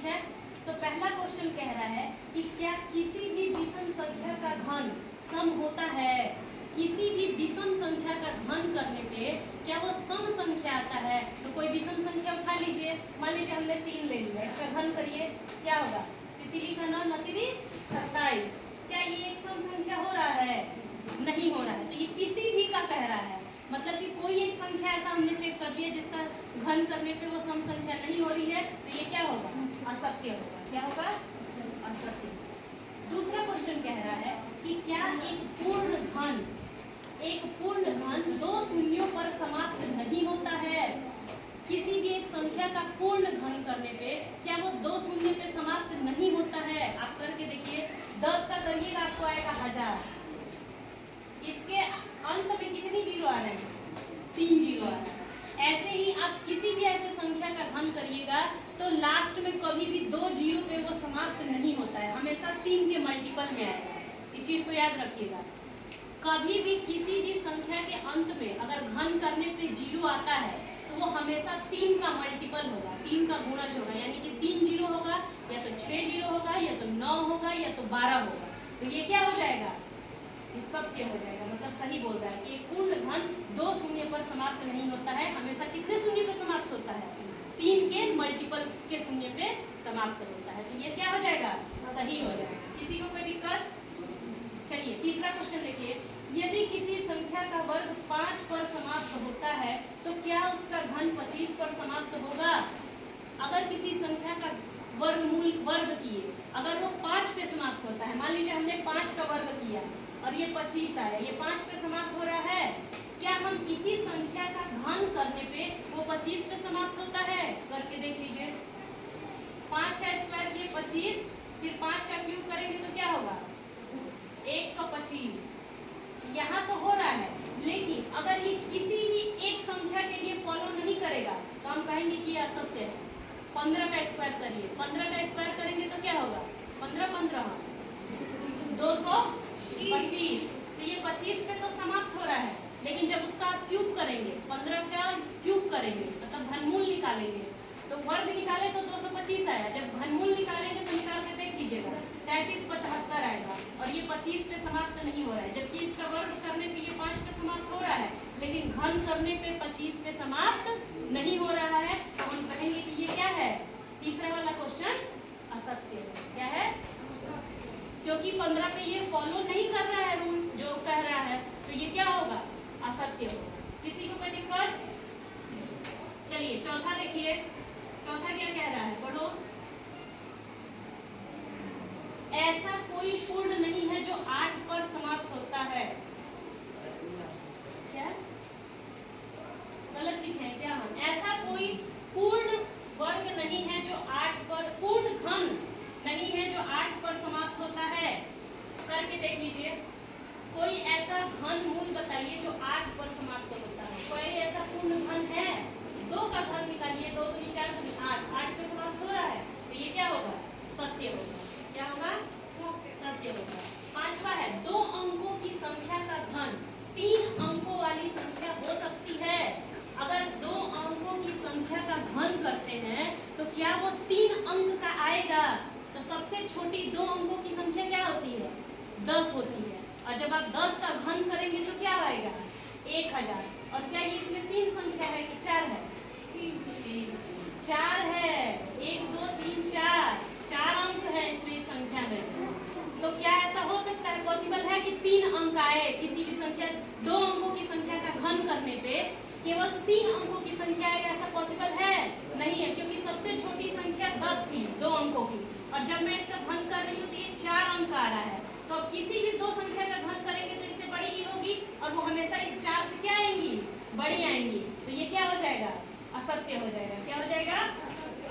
है। तो पहला क्वेश्चन कह रहा है कि क्या किसी भी विषम संख्या का घन सम होता है? किसी भी विषम संख्या का घन करने पे क्या वो सम संख्या आता है? तो कोई विषम संख्या उठा लीजिए, मान लीजिए हमने 3 ले लिया, इसका घन करिए, क्या होगा? तितली का 9 नतीरी 27। क्या ये एक सम संख्या हो रहा है? नहीं हो रहा है। तो ये किसी भी का कह रहा है, मतलब कि कोई एक संख्या ऐसा हमने चेक कर लिया जिसका घन करने पे वो सम संख्या नहीं हो रही है, तो ये क्या होगा? असत्य होगा। क्या होगा? असत्य। दूसरा क्वेश्चन कह रहा है कि क्या एक पूर्ण घन 2 शून्यों पर समाप्त नहीं होता है? किसी भी एक संख्या का पूर्ण घन करने पे क्या वो 2 शून्य पे समाप्त नहीं होता है? आप करके देखिए, 10 का करिएगा आपको आएगा 1000। इसके अंत में कितनी जीरो आ रहे हैं? 3 जीरो आ रहे हैं। ऐसे ही आप किसी भी ऐसे संख्या का घन करिएगा तो लास्ट में कभी भी 2 जीरो पे वो समाप्त नहीं होता है, हमेशा 3 के मल्टीपल में आएगा। इस चीज को याद रखिएगा। कभी भी किसी भी संख्या के अंत में अगर घन करने पे जीरो आता है तो वो हमेशा 3 का मल्टीपल होगा, 3 का गुणज होगा, यानी कि 3 जीरो होगा, या तो 6 जीरो होगा, या तो 9 होगा, या तो 12 होगा। तो ये क्या हो जाएगा? सत्य हो जाएगा। मतलब सही बोल रहा है कि एक पूर्ण घन 2 शून्य पर समाप्त नहीं होता है, हमेशा कितने शून्य पर समाप्त होता है? 3 के मल्टीपल के शून्य पे समाप्त होता है। तो ये क्या हो जाएगा? सही हो जाएगा। किसी को कोई दिक्कत? चलिए तीसरा क्वेश्चन देखिए, यदि किसी संख्या का वर्ग 5 पर समाप्त होता है तो क्या उसका घन 25 पर समाप्त होगा? अगर किसी संख्या का वर्ग किए, अगर वो 5 पे समाप्त होता है, मान लीजिए हमने 5 का वर्ग किया और ये 25 आया, ये 5 पे समाप्त हो रहा है, क्या हम किसी संख्या का घन करने पे वो 25 पे समाप्त होता है? करके देख लीजिए। 5 का स्क्वायर किए 25, फिर 5 का क्यूब करेंगे तो क्या होगा? 125। यहाँ तो हो रहा है, लेकिन अगर ये किसी भी एक संख्या के लिए फॉलो नहीं करेगा तो हम कहेंगे कि ये असत्य है। 15 का स्क्वायर करिए, 15 का स्क्वायर करेंगे तो क्या होगा? 15 15 225। तो ये 25 पे तो समाप्त हो रहा है, लेकिन जब उसका आप क्यूब करेंगे, 15 का क्यूब करेंगे मतलब घनमूल निकालेंगे, तो वर्ग निकाले तो 225 आया, जब घनमूल निकालेंगे तो निकाल के देख लीजिएगा 3375 आएगा, और ये 25 पे समाप्त नहीं हो रहा है। जबकि इसका वर्ग करने पे ये 5 पे समाप्त हो रहा है, लेकिन घन करने पे 25 पे समाप्त नहीं हो रहा है, तो हम कहेंगे कि ये क्या है? तीसरा वाला क्वेश्चन असत्य है। क्या है? क्योंकि 15 पे ये फॉलो नहीं कर रहा है रूल जो कह रहा है, तो ये क्या होगा? असत्य होगा। किसी को कोई दिक्कत? चलिए चौथा देखिए, चौथा क्या कह रहा है? पढ़ो। ऐसा कोई पूर्ण नहीं है जो 8 पर समाप्त होता है। क्या गलत लिखे हैं क्या हम? ऐसा कोई पूर्ण वर्ग नहीं है जो 8 पर, पूर्ण घन नहीं है जो 8 पर समाप्त होता है। करके देख लीजिए, कोई ऐसा घन मूल बताइए जो 8 पर समाप्त होता है। कोई ऐसा पूर्ण घन है? 2 का घन निकालिए, 2 दूनी 4 दूनी 8, 8 पे समाप्त हो रहा है, तो ये क्या होगा? सत्य होगा। क्या होगा? सत्य होगा। पांचवा है, 2 अंकों की संख्या का घन 3 अंकों वाली संख्या हो सकती है। अगर 2 अंकों की संख्या का घन करते हैं तो क्या वो 3 अंक का आएगा? तो सबसे छोटी 2 अंकों की संख्या क्या होती है? 10 होती है, और जब आप 10 का घन करेंगे तो क्या आएगा? 1000। और क्या ये इसमें 3 संख्या है कि 4 है? 4 है। 1 2 3 4 अंक है इसमें संख्या में। तो क्या ऐसा हो सकता है, पॉसिबल है कि 3 अंक आए? किसी भी संख्या 2 अंकों की संख्या का घन करने पे केवल 3 अंकों की संख्या आएगा, ऐसा पॉसिबल है? नहीं है, क्योंकि सबसे छोटी संख्या 10 थी 2 अंकों की, और जब मैं इसका घन कर रही हूँ तो ये 4 अंक आ रहा है। तो अब किसी भी 2 संख्या का घन करेंगे तो इससे बड़ी ही होगी, और वो हमेशा इस 4 से क्या आएंगी? बड़ी आएंगी। तो ये क्या हो जाएगा? असत्य हो जाएगा। क्या हो जाएगा?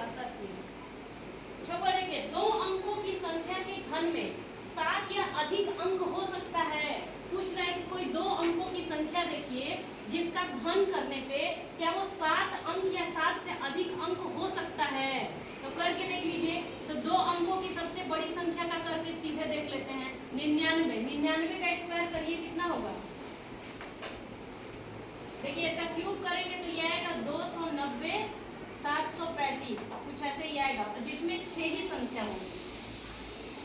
असत्य। छठवां देखिए, 2 अंकों की संख्या के घन में 7 या अधिक अंक हो सकता है। पूछ रहा है कि कोई 2 अंकों की संख्या देखिए जिसका घन करने पे क्या वो 7 अंक या 7 से अधिक अंक हो सकता है? तो करके देख लीजिए। तो 2 अंकों की सबसे बड़ी संख्या का करके सीधे देख लेते हैं। 99। 99 का स्क्वायर करिए, कितना होगा? देखिए इसका क्यूब करेंगे तो ये आएगा 290 735, कुछ ऐसे ही आएगा, और जिसमें 6 संख्या होगी,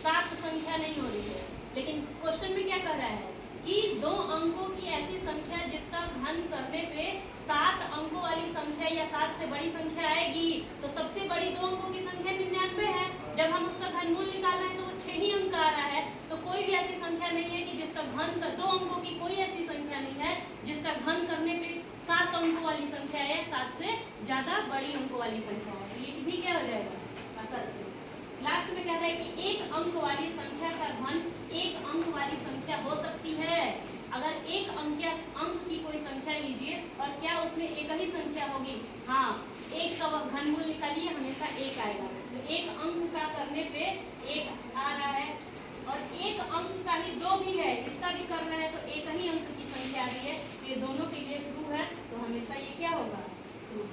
7 संख्या नहीं हो रही है। लेकिन क्वेश्चन में क्या कह रहा है कि 2 अंकों की ऐसी संख्या जिसका घन करने पे 7 अंकों वाली संख्या या 7 से बड़ी संख्या आएगी। तो सबसे बड़ी 2 अंकों की संख्या 99 है। जब हम उसका घनमूल निकाल रहे हैं तो वो 6 ही अंक आ रहा है। तो कोई भी ऐसी संख्या नहीं है कि जिसका घन कर 2 अंकों की कोई ऐसी संख्या नहीं है जिसका घन करने पे 7 अंकों वाली संख्या है, 7 से ज्यादा बड़ी अंकों वाली संख्या है। तो ये भी क्या हो जाएगा? असत्य। लास्ट में कह रहा है कि एक अंक वाली संख्या का घन एक अंक वाली संख्या हो सकती है। अगर एक अंक की कोई संख्या लीजिए और क्या उसमें एक ही संख्या होगी? हाँ, एक का घनमूल निकालिए, हमेशा एक आएगा। तो एक अंक का करने पे एक आ रहा है और एक अंक का ही 2 भी है, इसका भी करना है तो एक ही अंक की संख्या आ रही है। ये दोनों के लिए ट्रू है, तो हमेशा ये क्या होगा? ट्रू।